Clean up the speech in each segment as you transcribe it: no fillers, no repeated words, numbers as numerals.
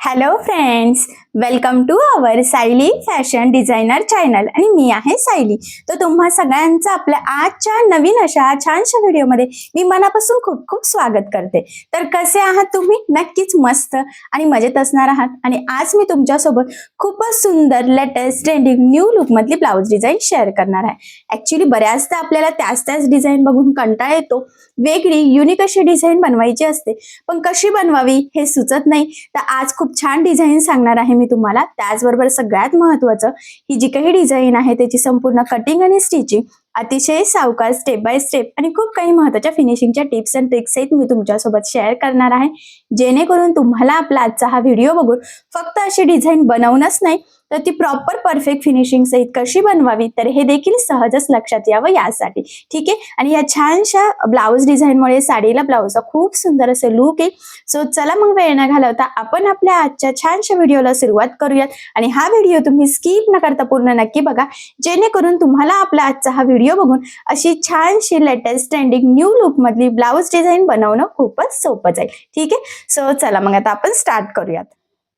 Hello friends, welcome to our Sayali fashion designer channel आणि मी आहे सायली. तर तुम्हा सगळ्यांचं आपल्या आजच्या नवीन अशा छानशा व्हिडिओमध्ये मी मनापासून खूप खूप स्वागत करते. तर कसे आहात तुम्ही? नक्कीच मस्त आणि मजेत असणार आहात. आणि आज मी तुमच्यासोबत खूपच सुंदर लेटेस्ट ट्रेंडिंग न्यू लुक मधली ब्लाउज डिझाईन शेअर करणार आहे. ऍक्च्युली बऱ्याचदा आपल्याला त्याच डिझाईन बघून कंटाळा येतो. वेगळी युनिक अशी डिझाईन बनवायची असते, पण कशी बनवावी हे सुचत नाही. तर आज खूप छान डिझाईन सांगणार आहे मी तुम्हाला. त्याचबरोबर सगळ्यात महत्त्वाचं, ही जी काही डिझाईन आहे त्याची संपूर्ण कटिंग आणि स्टिचिंग अतिशय सावकाश स्टेप बाय स्टेप आणि खूप काही महत्त्वाच्या फिनिशिंगच्या टिप्स अँड ट्रिक्स सहित मी तुमच्यासोबत शेअर करणार आहे, जेणेकरून तुम्हाला आपला आजचा हा व्हिडिओ बघून फक्त अशी डिझाईन बनवणंच नाही, तर ती प्रॉपर परफेक्ट फिनिशिंग सहित कशी बनवावी तर हे देखील सहजच लक्षात यावं यासाठी. ठीक आहे. आणि या छानशा ब्लाउज डिझाईनमुळे साडीला ब्लाउजचा खूप सुंदर असे लुक आहे. सो चला मग वेळ न घालवता आपण आपल्या आजच्या छानशा व्हिडिओला सुरुवात करूयात. आणि हा व्हिडिओ तुम्ही स्किप न करता पूर्ण नक्की बघा, जेणेकरून तुम्हाला आपला आजचा हा व्हिडिओ बघून अशी छानशी लेटेस्ट ट्रेंडिंग न्यू लुक मधली ब्लाउज डिझाईन बनवणं खूपच सोपं जाईल. ठीक आहे. सो चला मग आता आपण स्टार्ट करूयात.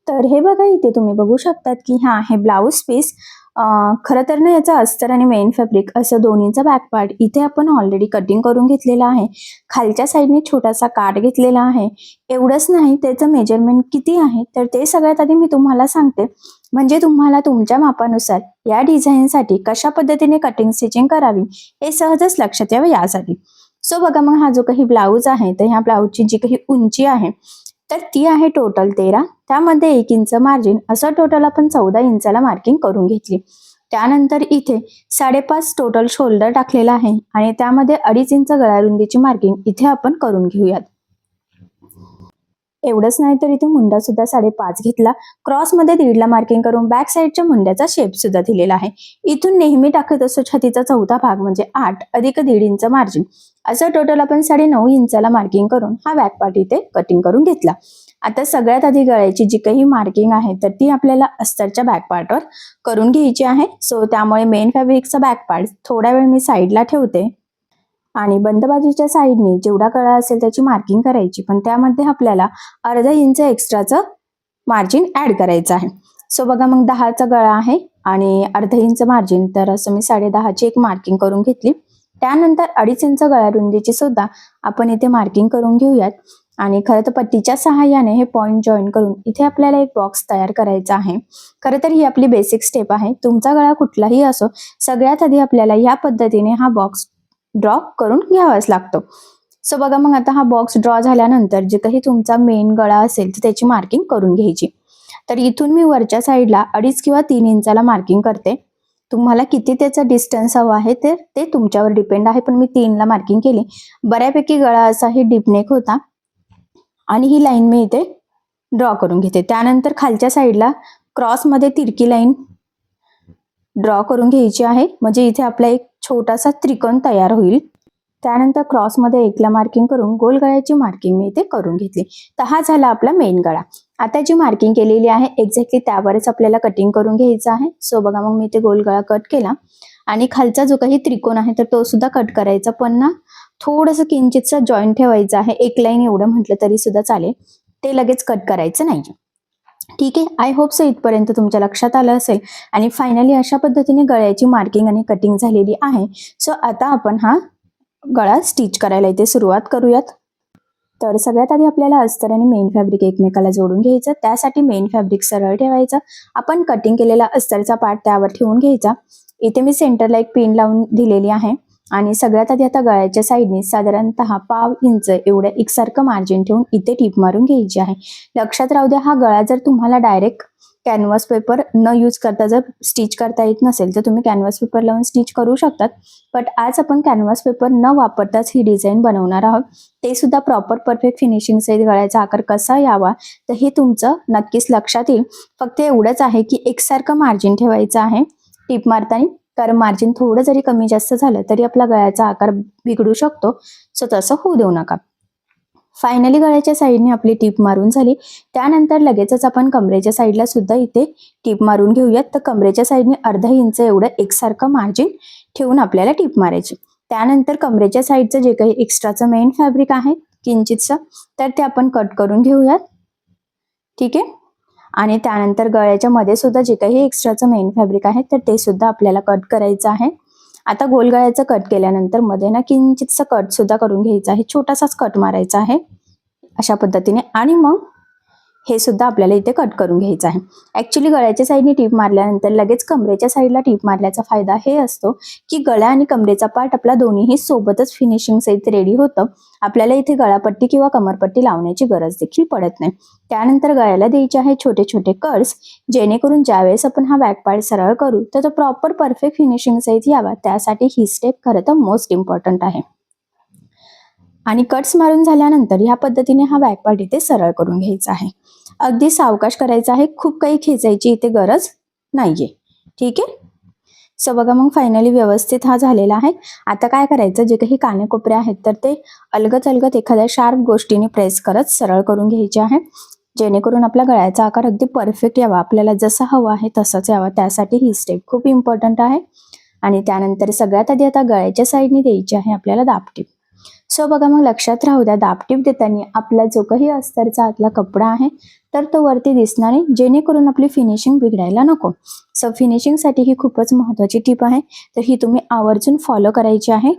तर हे बघा, इथे तुम्ही बघू शकतात की हा आहे ब्लाउज पीस. खरं तर ना याचा अस्तर आणि मेन फॅब्रिक असं दोन्हीचा बॅक पार्ट इथे आपण ऑलरेडी कटिंग करून घेतलेला आहे. खालच्या साईडने छोटासा काट घेतलेला आहे. एवढंच नाही, त्याचं मेजरमेंट किती आहे तर ते सगळ्यात आधी मी तुम्हाला सांगते, म्हणजे तुम्हाला तुमच्या मापानुसार या डिझाईनसाठी कशा पद्धतीने कटिंग स्टिचिंग करावी हे सहजच लक्षात यावं यासाठी. सो बघा, मग हा जो काही ब्लाऊज आहे तर ह्या ब्लाऊजची जी काही उंची आहे तर ती आहे टोटल 13. त्यामध्ये 1 इंच मार्जिन, असं टोटल आपण 14 इंचाला मार्किंग करून घेतली. त्यानंतर इथे 5.5 टोटल शोल्डर टाकलेला आहे आणि त्यामध्ये 2.5 इंच गळा रुंदीची मार्किंग इथे आपण करून घेऊयात. एवढंच नाही तर इथे मुंडा सुद्धा 5.5 घेतला. क्रॉस मध्ये 1.5ला मार्किंग करून बॅक साईडच्या मुंड्याचा शेप सुद्धा दिलेला आहे. इथून नेहमी टाकत असतो छातीचा चौथा भाग म्हणजे 8 अधिक 1.5 इंच मार्जिन, असं टोटल आपण 9.5 इंचाला मार्किंग करून हा बॅक पार्ट इथे कटिंग करून घेतला. आता सगळ्यात आधी गळ्याची जी काही मार्किंग आहे तर ती आपल्याला अस्तरच्या बॅक पार्टवर करून घ्यायची आहे. सो त्यामुळे मेन फॅब्रिकचा बॅक पार्ट थोड्या वेळ मी साईडला ठेवते आणि बंद बाजूच्या साईडने जेवढा गळा असेल त्याची मार्किंग करायची, पण त्यामध्ये आपल्याला अर्धा इंच एक्स्ट्राचं मार्जिन ऍड करायचं आहे. सो बघा, मग 10चा गळा आहे आणि अर्धा इंच मार्जिन, तर असं मी 10.5ची एक मार्किंग करून घेतली. त्यानंतर 2.5 इंच गळा रुंदीची सुद्धा आपण इथे मार्किंग करून घेऊयात. आणि खरं तर पट्टीच्या सहाय्याने हे पॉइंट जॉईन करून इथे आपल्याला एक बॉक्स तयार करायचा आहे. खरं तर ही आपली बेसिक स्टेप आहे. तुमचा गळा कुठलाही असो, सगळ्यात आधी आपल्याला या पद्धतीने हा बॉक्स ड्रॉ करून घ्यावाच लागतो. सो बघा, मग आता हा बॉक्स ड्रॉ झाल्यानंतर जे काही तुमचा मेन गळा असेल तर त्याची मार्किंग करून घ्यायची. तर इथून मी वरच्या साईडला 2.5 किंवा 3 इंचाला मार्किंग करते. तुम्हाला किती त्याचा डिस्टन्स हवा आहे तर ते तुमच्यावर डिपेंड आहे, पण मी 3ला मार्किंग केली. बऱ्यापैकी गळा असा ही डीपनेक होता आणि ही लाईन मी इथे ड्रॉ करून घेते. त्यानंतर खालच्या साईडला क्रॉसमध्ये तिरकी लाईन ड्रॉ करून घ्यायची आहे, म्हणजे इथे आपला एक छोटासा त्रिकोण तयार होईल. त्यानंतर क्रॉसमध्ये 1ला मार्किंग करून गोल गळ्याची मार्किंग मी इथे करून घेतली. तर हा झाला आपला मेन गळा. आता जी मार्किंग केलेली आहे एक्झॅक्टली त्यावरच आपल्याला कटिंग करून घ्यायचं आहे. सो बघा, मग मी इथे गोल गळा कट केला आणि खालचा जो काही त्रिकोण आहे तर तो सुद्धा कट करायचा, पण ना थोडंसं किंचितचं जॉईंट ठेवायचं आहे. एक लाईन एवढं म्हटलं तरी सुद्धा चालेल, ते लगेच कट करायचं नाही. ठीक आहे. आय होप सो इथपर्यंत तुमच्या लक्षात आलं असेल. आणि फायनली अशा पद्धतीने गळ्याची मार्किंग आणि कटिंग झालेली आहे. सो आता आपण हा गळा स्टिच करायला इथे सुरुवात करूयात. तर सगळ्यात आधी आपल्याला अस्तर आणि मेन फॅब्रिक एकमेकाला जोडून घ्यायचं. त्यासाठी मेन फॅब्रिक सरळ ठेवायचं. आपण कटिंग केलेला अस्तरचा पार्ट त्यावर ठेवून घ्यायचा. इथे मी सेंटरला एक पिन लावून दिलेली आहे आणि सगळ्यात आधी आता गळ्याच्या साईडने साधारणतः 1/2 इंच एवढं एकसारखं मार्जिन ठेवून इथे टीप मारून घ्यायची आहे. लक्षात राहू द्या, हा गळा जर तुम्हाला डायरेक्ट कॅनव्हास पेपर न यूज करता जर स्टिच करता येत नसेल तर तुम्ही कॅनव्हास पेपर लावून स्टिच करू शकतात. बट आज आपण कॅनव्हास पेपर न वापरताच ही डिझाईन बनवणार आहोत. ते सुद्धा प्रॉपर परफेक्ट फिनिशिंग सहित गळ्याचा आकार कसा यावा तर हे तुमचं नक्कीच लक्षात येईल. फक्त एवढंच आहे की एकसारखं मार्जिन ठेवायचं आहे टीप मारताना, कारण मार्जिन थोडं जरी कमी जास्त झालं तरी आपला गळ्याचा आकार बिघडू शकतो. सो तसं होऊ देऊ नका. फायनली गळ्याच्या साईडने आपली टीप मारून झाली. त्यानंतर लगेचच आपण कमरेच्या साईडला सुद्धा इथे टीप मारून घेऊयात. तर कमरेच्या साईडने अर्धा इंच एवढं एकसारखं मार्जिन ठेवून आपल्याला टीप मारायची. त्यानंतर कमरेच्या साईडचं जे काही एक्स्ट्राचं मेन फॅब्रिक आहे किंचितचं, तर ते आपण कट करून घेऊयात. ठीक आहे. आणि त्यानंतर गळ्याच्या मध्ये सुद्धा जे काही एक्स्ट्राचं मेन फॅब्रिक आहे तर ते सुद्धा आपल्याला कट करायचं आहे. आता गोल गळ्याचं कट केल्यानंतर मध्ये ना किंचितसा कट सुद्धा करून घ्यायचा आहे, छोटासाच कट मारायचा आहे अशा पद्धतीने. आणि मग हे सुद्धा आपल्याला इथे कट करून घ्यायचं आहे. ऍक्च्युली गळ्याच्या साईडने टीप मारल्यानंतर लगेच कमरेच्या साईडला टीप मारल्याचा फायदा हे असतो की गळा आणि कमरेचा पार्ट आपला दोन्हीही सोबतच फिनिशिंग सहित रेडी होतं. आपल्याला इथे गळापट्टी किंवा कमरपट्टी लावण्याची गरज देखील पडत नाही. त्यानंतर गळ्याला द्यायचे आहे छोटे छोटे कट्स, जेणेकरून ज्यावेळेस आपण हा बॅक पार्ट सरळ करू तर तो प्रॉपर परफेक्ट फिनिशिंग सहित यावा. त्यासाठी ही स्टेप खरं तर मोस्ट इम्पॉर्टंट आहे. आणि कट्स मारून झाल्यानंतर ह्या पद्धतीने हा बॅक पार्ट इथे सरळ करून घ्यायचा आहे. अगदी सावकाश करायचा आहे, खूप काही खेचायची इथे गरज नाहीये. ठीक आहे. सो बघा मग फायनली व्यवस्थित हा झालेला आहे. आता काय करायचं, जे काही कानेकोपरे आहेत तर ते अलगद अलगद एखाद्या शार्प गोष्टीने प्रेस करत सरळ करून घ्यायचे आहे, जेणेकरून आपला गळ्याचा आकार अगदी परफेक्ट यावा, आपल्याला जसा हवा आहे तसाच यावा. त्यासाठी ही स्टेप खूप इम्पॉर्टंट आहे. आणि त्यानंतर सगळ्यात आधी आता गळ्याच्या साईडने द्यायची आहे आपल्याला दाबटीप. सो बघा मग लक्षात राहू द्या, दाबटीप देताना आपला जो काही अस्तरचा आतला कपडा आहे तर तो वरती दिसणार आहे, जेणेकरून आपली फिनिशिंग बिघडायला नको. सो फिनिशिंगसाठी ही खूपच महत्त्वाची टिप आहे, तर ही तुम्ही आवर्जून फॉलो करायची आहे.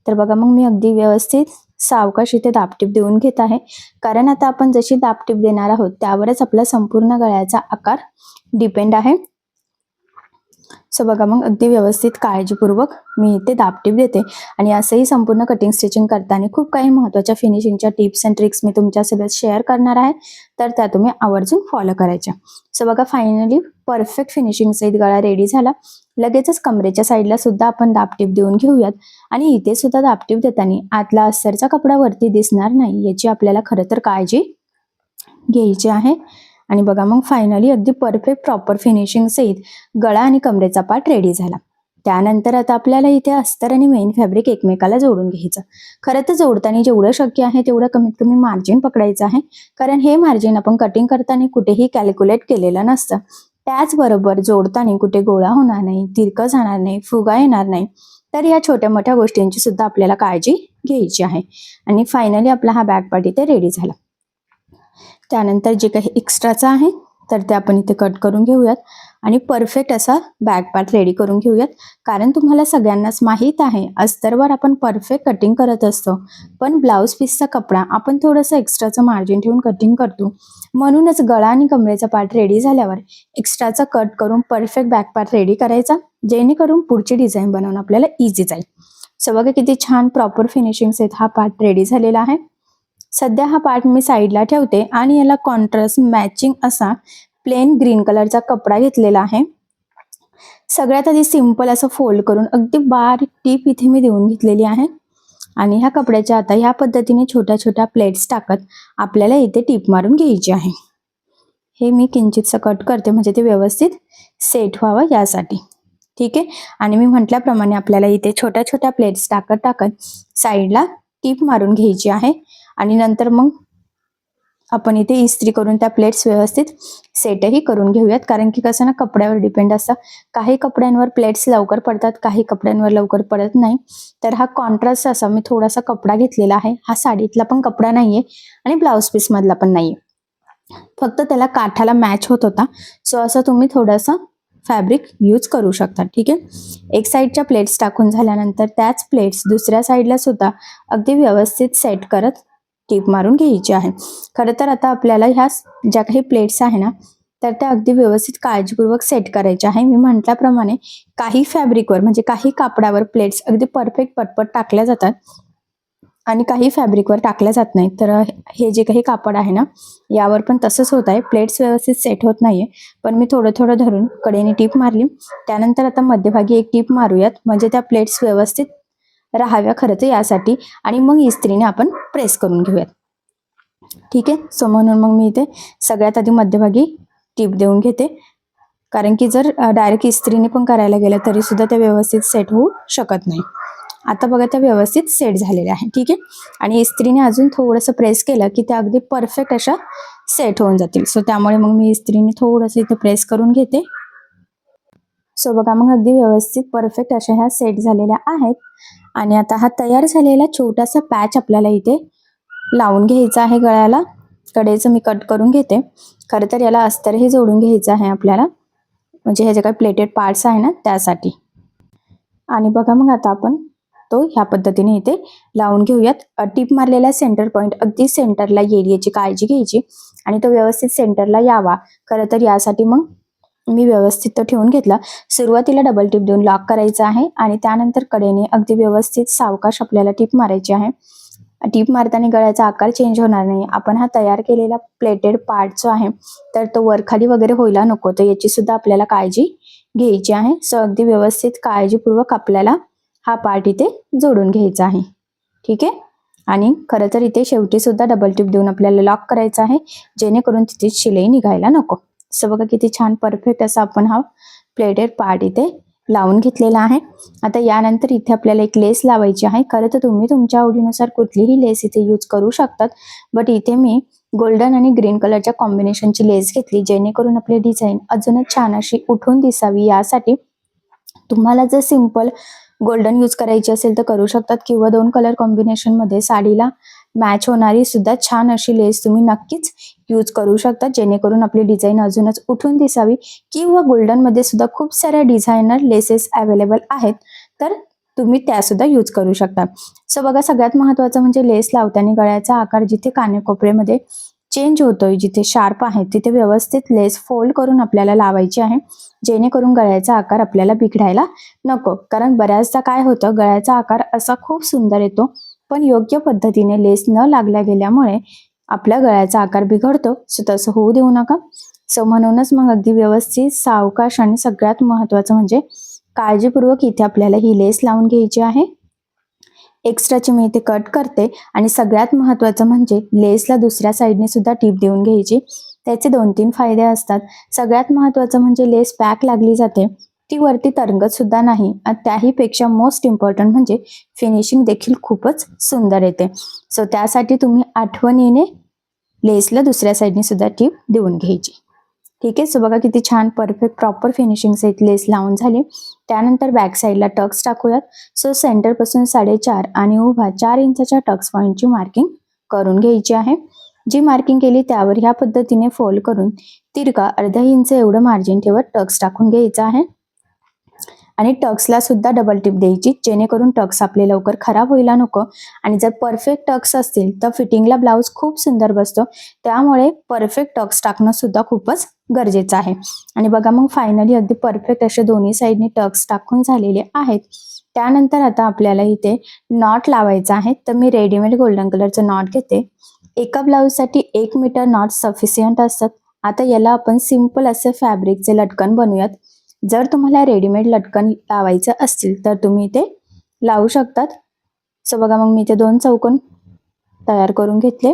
तर बघा मग मी अगदी व्यवस्थित सावकाश इथे दाबटीप देऊन घेत आहे, कारण आता आपण जशी दाबटीप देणार आहोत त्यावरच आपला संपूर्ण गळ्याचा आकार डिपेंड आहे. सो बघा मग अगदी व्यवस्थित काळजीपूर्वक मी इथे दाबटीप देते. आणि असंही संपूर्ण कटिंग स्टिचिंग करताना खूप काही महत्त्वाच्या फिनिशिंगच्या टिप्स अँड ट्रिक्स मी तुमच्यासोबत शेअर करणार आहे, तर त्या तुम्ही आवर्जून फॉलो करायच्या. सो बघा फायनली परफेक्ट फिनिशिंग सहित गळा रेडी झाला. लगेचच कमरेच्या साईडला सुद्धा आपण दाबटीप देऊन घेऊयात. आणि इथे सुद्धा दाबटीप देताना आतला अस्तरचा कपडा वरती दिसणार नाही याची आपल्याला खरं तर काळजी घ्यायची आहे. आणि बघा मग फायनली अगदी परफेक्ट प्रॉपर फिनिशिंग सहित गळा आणि कमरेचा पार्ट रेडी झाला. त्यानंतर आता आपल्याला इथे अस्तर आणि मेन फॅब्रिक एकमेकाला जोडून घ्यायचं. खरं तर जोडताना जेवढं शक्य आहे तेवढं कमीत कमी मार्जिन पकडायचं आहे, कारण हे मार्जिन आपण कटिंग करताना कुठेही कॅल्क्युलेट केलेलं नसतं. त्याचबरोबर जोडताना कुठे गोळा होणार नाही, तिरकं जाणार नाही, फुगा येणार नाही, तर या छोट्या मोठ्या गोष्टींची सुद्धा आपल्याला काळजी घ्यायची आहे. आणि फायनली आपला हा बॅक पार्ट इथे रेडी झाला. त्यानंतर जे काही एक्स्ट्राचं आहे तर ते आपण इथे कट करून घेऊयात आणि परफेक्ट असा बॅक पार्ट रेडी करून घेऊयात. कारण तुम्हाला सगळ्यांनाच माहीत आहे, अस्तरवर आपण परफेक्ट कटिंग करत असतो, पण ब्लाऊज पीसचा कपडा आपण थोडंसं एक्स्ट्राचं मार्जिन ठेवून कटिंग करतो. म्हणूनच गळा आणि कमरेचा पार्ट रेडी झाल्यावर एक्स्ट्राचा कट करून परफेक्ट बॅक पार्ट रेडी करायचा, जेणेकरून पुढची डिझाईन बनवणं आपल्याला इझी जाईल. सो बघा किती छान प्रॉपर फिनिशिंग सहित हा पार्ट रेडी झालेला आहे. सध्या हा पार्ट मी साईडला ठेवते आणि याला कॉन्ट्रास्ट मॅचिंग असा प्लेन ग्रीन कलरचा कपडा घेतलेला आहे. सगळ्यात आधी सिंपल असं फोल्ड करून अगदी बारीक टीप इथे मी देऊन घेतलेली आहे. आणि ह्या कपड्याच्या आता ह्या पद्धतीने छोट्या छोट्या प्लेट्स टाकत आपल्याला इथे टीप मारून घ्यायची आहे. हे मी किंचितसं कट करते म्हणजे ते व्यवस्थित सेट व्हावं यासाठी. ठीक आहे. आणि मी म्हटल्याप्रमाणे आपल्याला इथे छोट्या छोट्या प्लेट्स टाकत साईडला टीप मारून घ्यायची आहे. आणि नंतर मग आपण इथे इस्त्री करून त्या प्लेट्स व्यवस्थित सेटही करून घेऊयात, कारण की कसं ना कपड्यावर डिपेंड असतं. काही कपड्यांवर प्लेट्स लवकर पडतात, काही कपड्यांवर लवकर पडत नाही. तर हा कॉन्ट्रास्ट असा मी थोडासा कपडा घेतलेला आहे. हा साडीतला पण कपडा नाहीये आणि ब्लाऊज पीस मधला पण नाहीये, फक्त त्याला काठाला मॅच होत होता. सो असं तुम्ही थोडासा फॅब्रिक यूज करू शकता. ठीक आहे. एक साईडच्या प्लेट्स टाकून झाल्यानंतर त्याच प्लेट्स दुसऱ्या साईडला सुद्धा अगदी व्यवस्थित सेट करत टीप मारून घ्यायची आहे. खरं तर आता आपल्याला ह्या ज्या काही प्लेट्स आहे ना तर त्या अगदी व्यवस्थित काळजीपूर्वक सेट करायच्या आहे. मी म्हटल्याप्रमाणे काही फॅब्रिकवर म्हणजे काही कापडावर प्लेट्स अगदी परफेक्ट पटपट टाकल्या जातात आणि काही फॅब्रिकवर टाकल्या जात नाही. तर हे जे काही कापड आहे ना यावर पण तसंच होत आहे, प्लेट्स व्यवस्थित सेट होत नाहीये. पण मी थोडं थोडं धरून कडेने टीप मारली. त्यानंतर आता मध्यभागी एक टीप मारूयात, म्हणजे त्या प्लेट्स व्यवस्थित राहाव्या खरं तर यासाठी. आणि मग इस्त्रीने आपण प्रेस करून घेऊयात. ठीक आहे. सो म्हणून मग मी इथे सगळ्यात आधी मध्यभागी टीप देऊन घेते, कारण की जर डायरेक्ट इस्त्रीने पण करायला गेलं तरी सुद्धा ते व्यवस्थित सेट होऊ शकत नाही. आता बघा त्या व्यवस्थित सेट झालेल्या आहे. ठीक आहे. आणि इस्त्रीने अजून थोडंसं प्रेस केलं की त्या अगदी परफेक्ट अशा सेट होऊन जातील. सो त्यामुळे मग मी इस्त्रीने थोडंसं इथे प्रेस करून घेते. सो बघा मग अगदी व्यवस्थित परफेक्ट अशा ह्या सेट झालेल्या आहेत. आणि आता हा तयार झालेला छोटासा पॅच आपल्याला इथे लावून घ्यायचा आहे गळ्याला. कडेचं मी कट करून घेते. खरं तर याला अस्तरही जोडून घ्यायचं आहे आपल्याला, म्हणजे हे जे काही प्लेटेड पार्ट्स आहे ना त्यासाठी. आणि बघा मग आता आपण तो ह्या पद्धतीने इथे लावून घेऊयात. टीप मारलेला सेंटर पॉईंट अगदी सेंटरला येईल याची काळजी घ्यायची आणि तो व्यवस्थित सेंटरला यावा. खरं तर यासाठी मग मी व्यवस्थित तो ठेवून घेतला. सुरुवातीला डबल टिप देऊन लॉक करायचं आहे आणि त्यानंतर कडेने अगदी व्यवस्थित सावकाश आपल्याला टिप मारायची आहे. टीप मारताना गळ्याचा आकार चेंज होणार नाही. आपण हा तयार केलेला प्लेटेड पार्ट जो आहे तर तो वरखाली वगैरे व्हायला नको, तर याची सुद्धा आपल्याला काळजी घ्यायची आहे. सो अगदी व्यवस्थित काळजीपूर्वक आपल्याला हा पार्ट इथे जोडून घ्यायचा आहे. ठीक आहे. आणि खरं तर इथे शेवटी सुद्धा डबल टिप देऊन आपल्याला लॉक करायचं आहे, जेणेकरून तिथे शिलाई निघायला नको. सो बघा किती छान परफेक्ट असा आपण हा प्लेटेड पार्ट इथे लावून घेतलेला आहे. आता यानंतर इथे आपल्याला एक लेस लावायची आहे. खरं तर तुम्ही तुमच्या आवडीनुसार कुठलीही लेस इथे यूज करू शकतात, बट इथे मी गोल्डन आणि ग्रीन कलरच्या कॉम्बिनेशनची लेस घेतली, जेणेकरून आपली डिझाईन अजूनच छान अशी उठून दिसावी. यासाठी तुम्हाला जर सिंपल गोल्डन यूज करायची असेल तर करू शकतात, किंवा 2 कलर कॉम्बिनेशन मध्ये साडीला मॅच होणारी सुद्धा छान अशी लेस तुम्ही नक्कीच यूज करू शकता, जेणेकरून आपली डिझाईन अजूनच उठून दिसावी. किंवा गोल्डन मध्ये सुद्धा खूप साऱ्या डिझायनर लेसेस अवेलेबल आहेत, तर तुम्ही त्या सुद्धा यूज करू शकता. सो बघा सगळ्यात महत्त्वाचं म्हणजे लेस लावताना गळ्याचा आकार जिथे कानेकोपऱ्यामध्ये चेंज होतोय, जिथे शार्प आहे तिथे व्यवस्थित लेस फोल्ड करून आपल्याला लावायची आहे, जेणेकरून गळ्याचा आकार आपल्याला बिघडायला नको. कारण बऱ्याचदा काय होतं, गळ्याचा आकार असा खूप सुंदर येतो, पण योग्य पद्धतीने लेस न लागल्या गेल्यामुळे आपल्या गळ्याचा आकार बिघडतो. सो तसं होऊ देऊ नका. सो म्हणूनच मग अगदी व्यवस्थित सावकाश आणि सगळ्यात महत्त्वाचं म्हणजे काळजीपूर्वक इथे आपल्याला ही लेस लावून घ्यायची आहे. एक्स्ट्राची मी इथे कट करते आणि सगळ्यात महत्त्वाचं म्हणजे लेसला दुसऱ्या साईडने सुद्धा टिप देऊन घ्यायची. त्याचे 2-3 फायदे असतात. सगळ्यात महत्त्वाचं म्हणजे लेस पॅक लागली जाते, ती वरती तरंगत सुद्धा नाही. आणि त्याहीपेक्षा मोस्ट इम्पॉर्टंट म्हणजे फिनिशिंग देखील खूपच सुंदर येते. सो त्यासाठी तुम्ही आठवणीने लेसला दुसऱ्या साईडने सुद्धा टिप देऊन घ्यायची. ठीक आहे. सो बघा किती छान परफेक्ट प्रॉपर फिनिशिंग सहित लेस लावून झाली. त्यानंतर बॅक साईडला टक्स टाकूयात. सो सेंटर पासून 4.5 आणि उभा 4 इंचाच्या टक्स पॉईंटची मार्किंग करून घ्यायची आहे. जी मार्किंग केली त्यावर ह्या पद्धतीने फोल्ड करून तिरका अर्धा इंच एवढं मार्जिन ठेवत टक्स टाकून घ्यायचं आहे. आणि टक्सला सुद्धा डबल टिप द्यायची, जेणेकरून टक्स आपले लवकर खराब व्हायला नको. आणि जर परफेक्ट टक्स असतील तर फिटिंगला ब्लाऊज खूप सुंदर बसतो, त्यामुळे परफेक्ट टक्स टाकणं सुद्धा खूपच गरजेचं आहे. आणि बघा मग फायनली अगदी परफेक्ट असे दोन्ही साईडनी टक्स टाकून झालेले आहेत. त्यानंतर आता आपल्याला इथे नॉट लावायचा आहे. तर मी रेडीमेड गोल्डन कलरचं नॉट घेते. एका ब्लाऊजसाठी 1 मीटर नॉट सफिशियंट असतात. आता याला आपण सिंपल असे फॅब्रिकचे लटकन बनवूयात. जर तुम्हाला रेडीमेड लटकन लावायचं असतील तर तुम्ही ते लावू शकतात. सो बघा मग मी ते 2 चौकोन तयार करून घेतले.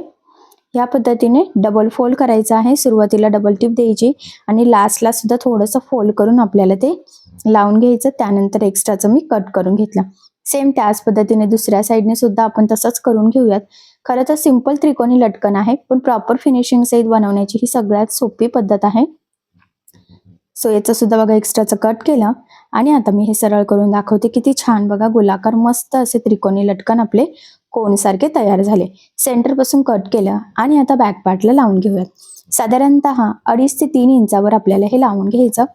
या पद्धतीने डबल फोल्ड करायचं आहे. सुरुवातीला डबल टिप द्यायची आणि लास्टला सुद्धा थोडंसं फोल्ड करून आपल्याला ते लावून घ्यायचं. त्यानंतर एक्स्ट्राचं मी कट करून घेतलं. सेम त्याच पद्धतीने दुसऱ्या साईडने सुद्धा आपण तसंच करून घेऊयात. खरं तर सिंपल त्रिकोणी लटकन आहे, पण प्रॉपर फिनिशिंग सहित बनवण्याची ही सगळ्यात सोपी पद्धत आहे. सो याचं सुद्धा बघा एक्स्ट्राचं कट केलं आणि आता मी हे सरळ करून दाखवते. किती छान बघा गोलाकार मस्त असे त्रिकोणी लटकन आपले कोनसारखे तयार झाले. सेंटर पासून कट केलं आणि आता बॅक पार्टला लावून घेऊयात. साधारणतः 2.5 ते 3 इंचावर आपल्याला हे लावून घ्यायचं.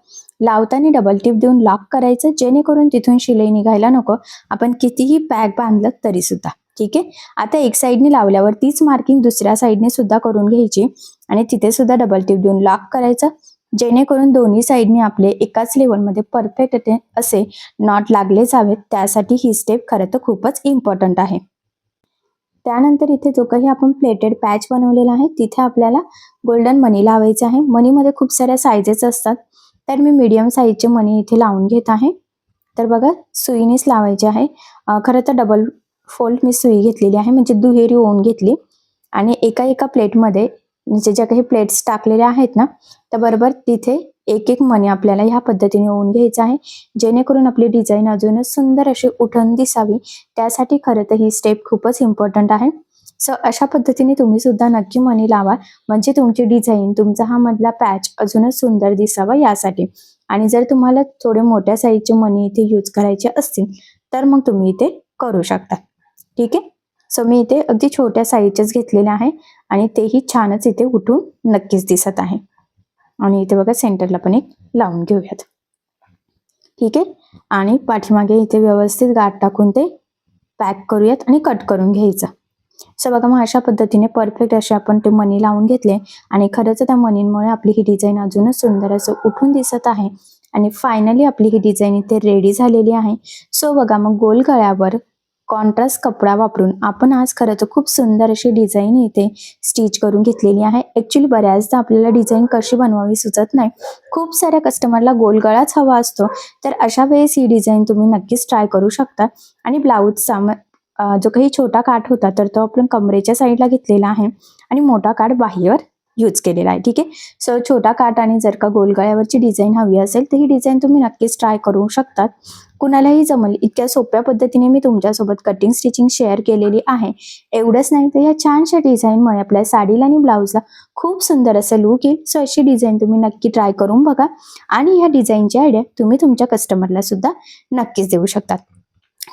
लावताना डबल टिप देऊन लॉक करायचं, जेणेकरून तिथून शिलाई निघायला नको. आपण कितीही पॅक बांधलं तरी सुद्धा. ठीक आहे. आता एक साईडने लावल्यावर तीच मार्किंग दुसऱ्या साईडने सुद्धा करून घ्यायची आणि तिथे सुद्धा डबल टिप देऊन लॉक करायचं, जेणेकरून दोन्ही साईडने आपले एकाच लेवलमध्ये परफेक्ट असे नॉट लागले जावेत. त्यासाठी ही स्टेप खरं तर खूपच इम्पॉर्टंट आहे. त्यानंतर इथे जो काही आपण प्लेटेड पॅच बनवलेला आहे तिथे आपल्याला गोल्डन मनी लावायचे आहे. मनीमध्ये खूप साऱ्या साईजेस असतात, तर मी मीडियम साईजचे मनी इथे लावून घेत आहे. तर बघा सुईनेच लावायचे आहे. खरं तर डबल फोल्ड मी सुई घेतलेली आहे, म्हणजे दुहेरी ओवून घेतली आणि एका प्लेटमध्ये म्हणजे ज्या काही प्लेट्स टाकलेल्या आहेत ना त्या बरोबर तिथे एक मणी आपल्याला ह्या पद्धतीने ओवून घ्यायचं आहे, जेणेकरून आपली डिझाईन अजूनच सुंदर अशी उठून दिसावी. त्यासाठी खरं तर ही स्टेप खूपच इम्पॉर्टंट आहे. सो अशा पद्धतीने तुम्ही सुद्धा नक्की मणी लावा, म्हणजे तुमची डिझाईन, तुमचा हा मधला पॅच अजूनच सुंदर दिसावा यासाठी. आणि जर तुम्हाला थोडे मोठ्या साईजचे मणी इथे यूज करायचे असतील तर मग तुम्ही इथे करू शकता. ठीक आहे. सो मी इथे अगदी छोट्या साईजचेच घेतलेले आहे आणि तेही छानच इथे उठून नक्कीच दिसत आहे. आणि इथे बघा सेंटरला पण एक लावून घेऊयात. ठीक आहे. आणि पाठीमागे इथे व्यवस्थित गाठ टाकून ते पॅक करूयात आणि कट करून घ्यायचं. सो बघा मग अशा पद्धतीने परफेक्ट असे आपण ते मणी लावून घेतले आणि खरंच त्या मणींमुळे आपली ही डिझाईन अजूनच सुंदर असं उठून दिसत आहे. आणि फायनली आपली ही डिझाईन इथे रेडी झालेली आहे. सो बघा मग गोल गळ्यावर कॉन्ट्रास्ट कपडा वापरून आपण आज खरंच खूप सुंदर अशी डिझाईन इथे स्टिच करून घेतलेली आहे. ॲक्च्युली बऱ्याचदा आपल्याला डिझाईन कशी बनवावी सुचत नाही. खूप साऱ्या कस्टमरला गोल गळाच हवा असतो. तर अशा वेळेस ही डिझाईन तुम्ही नक्कीच ट्राय करू शकता. आणि ब्लाऊजचा जो काही छोटा काठ होता तर तो आपण कमरेच्या साईडला घेतलेला आहे आणि मोठा काठ बाहीवर यूज केलेला आहे. ठीक आहे. सो छोटा काठ आणि जर का गोलगळ्यावरची डिझाईन हवी असेल तर ही डिझाईन तुम्ही नक्कीच ट्राय करू शकतात. कुणालाही जमेल इतक्या सोप्या पद्धतीने मी तुमच्यासोबत कटिंग स्टिचिंग शेअर केलेली आहे. एवढंच नाही तर या छानशा डिझाईनमुळे आपल्या साडीला आणि ब्लाऊजला खूप सुंदर असं लुक येईल. सो अशी डिझाईन तुम्ही नक्की ट्राय करून बघा आणि ह्या डिझाईनची आयडिया तुम्ही तुमच्या कस्टमरला सुद्धा नक्कीच देऊ शकतात.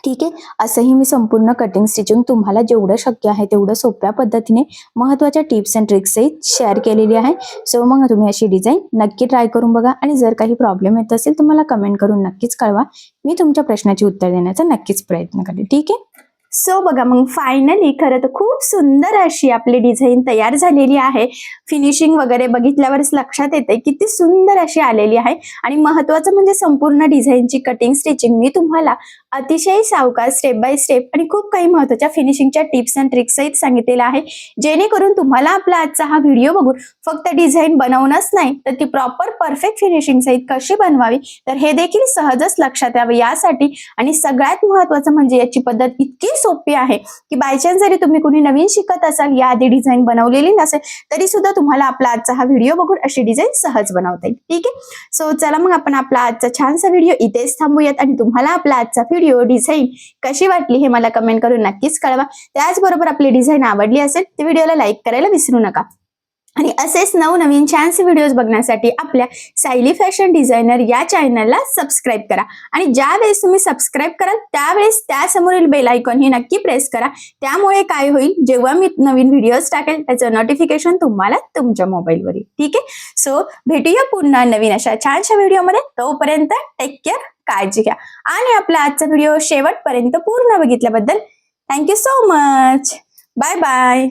ठीक आहे. असंही मी संपूर्ण कटिंग स्टिचिंग तुम्हाला जेवढं शक्य आहे तेवढं सोप्या पद्धतीने महत्त्वाच्या टिप्स अँड ट्रिक्स सहित शेअर केलेली आहे. सो मग तुम्ही अशी डिझाईन नक्की ट्राय करून बघा आणि जर काही प्रॉब्लेम येत असेल तर मला कमेंट करून नक्कीच कळवा. मी तुमच्या प्रश्नाची उत्तर देण्याचा नक्कीच प्रयत्न करेन. ठीक आहे. सो बघा मग फायनली खरं तर खूप सुंदर अशी आपली डिझाईन तयार झालेली आहे. फिनिशिंग वगैरे बघितल्यावरच लक्षात येते किती सुंदर अशी आलेली आहे. आणि महत्वाचं म्हणजे संपूर्ण डिझाईनची कटिंग स्टिचिंग मी तुम्हाला अतिशय सावकाश स्टेप बाय स्टेप आणि खूप काही महत्वाच्या फिनिशिंगच्या टिप्स अँड ट्रिक्स सहित सांगितलेलं आहे. जेणेकरून तुम्हाला आपला आजचा हा व्हिडिओ बघून फक्त डिझाईन बनवणंच नाही तर ती प्रॉपर परफेक्ट फिनिशिंग सहित कशी बनवावी तर हे देखील सहजच लक्षात यावं यासाठी. आणि सगळ्यात महत्वाचं म्हणजे याची पद्धत इतकी सोपी आहे की बायचान्स जरी तुम्ही कुणी नवीन शिकत असाल याआधी डिझाईन बनवलेली नसेल तरी सुद्धा तुम्हाला आपला आजचा हा व्हिडिओ बघून अशी डिझाईन सहज बनवता येईल. ठीक आहे. सो चला मग आपण आपला आजचा छानसा व्हिडिओ इथेच थांबूयात आणि तुम्हाला आपला आजचा व्हिडिओ डिझाईन कशी वाटली हे मला कमेंट करून नक्कीच कळवा. त्याचबरोबर आपली डिझाईन आवडली असेल तर व्हिडिओला लाईक करायला विसरू नका. आणि असेच नवनवीन छानसे व्हिडिओज बघण्यासाठी आपल्या सायली फॅशन डिझायनर या चॅनलला सबस्क्राईब करा. आणि ज्या वेळेस तुम्ही सबस्क्राईब कराल त्यावेळेस त्यासमोरील बेल आयकॉन ही नक्की प्रेस करा. त्यामुळे काय होईल जेव्हा मी नवीन व्हिडिओज टाकेल त्याचं नोटिफिकेशन तुम्हाला तुमच्या मोबाईलवर येईल. ठीक आहे. सो भेटूया पुन्हा नवीन अशा छानशा व्हिडिओमध्ये. तोपर्यंत टेक केअर, काळजी घ्या. आणि आपला आजचा व्हिडिओ शेवटपर्यंत पूर्ण बघितल्याबद्दल thank you so much. Bye bye.